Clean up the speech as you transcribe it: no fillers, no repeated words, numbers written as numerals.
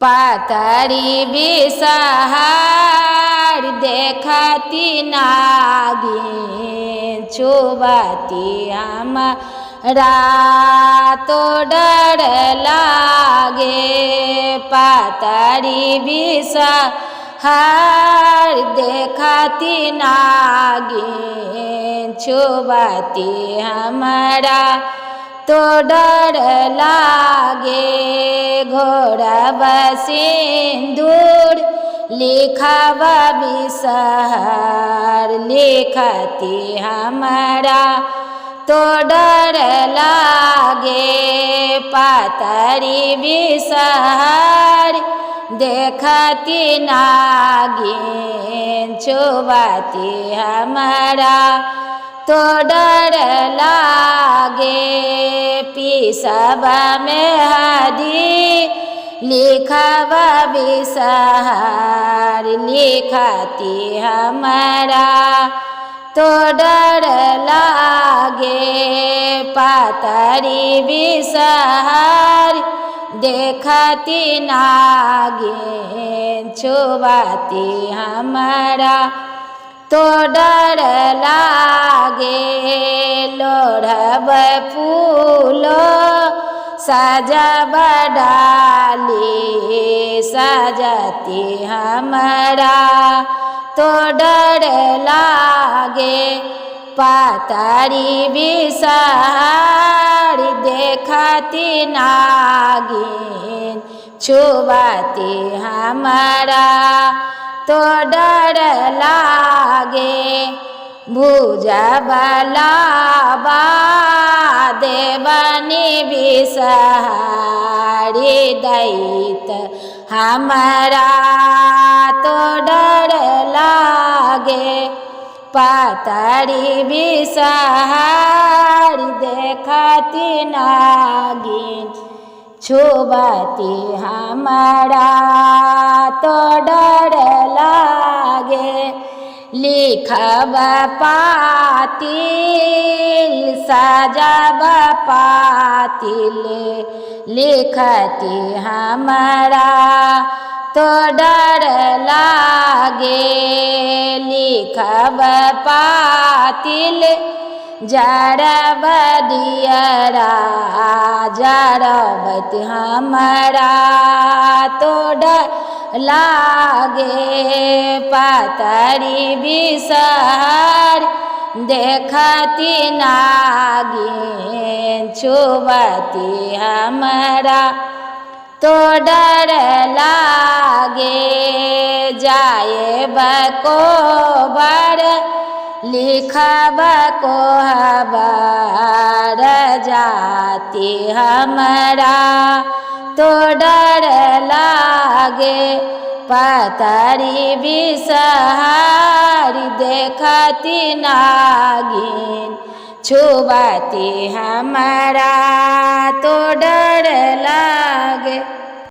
पातरी बिसहार देखती नागिन छुबती हमरा तो डर लागे। पातरी बिसहार देखती नागिन छुबती हमरा तो डर लागे। घोरब सिंदूर लिखब बिसहार लिखती हमरा तो डर लागे। पातरी बिसहार देखती नागिन छुबती हमरा तो डर लागे। पीसब मेहदी लिखब बिसहार लिखती हमरा तो डर लागे। पातरी बिसहार देखती नागिन छुबती हमरा तो डर लागे। लोढ़ब फूल सजब डाली सजती हमरा तो डर लागे। पातरी बिसहार देखती नागिन छुबती हमरा तो डर लागे। भुजब लाबा देवनी बिसहारी दैत हमरा तो डर लागे। पातरी बिसहार देखती नागिन छुबती हमरा तो डर लागे। लिखब पातिल सजब पातिल लिखती हमरा तो डर लागे। लिखब पातिल जरब दियरा जरबत हमरा तो डर लागे। पातरी बिसहार देखती नागिन छुबती हमरा तो डर लागे। जाएब कोबर लिखब कोहबर जाती हमरा तो डर लागे। पातरी बिसहार देखती नागिन छुबती हमरा तो डर लागे।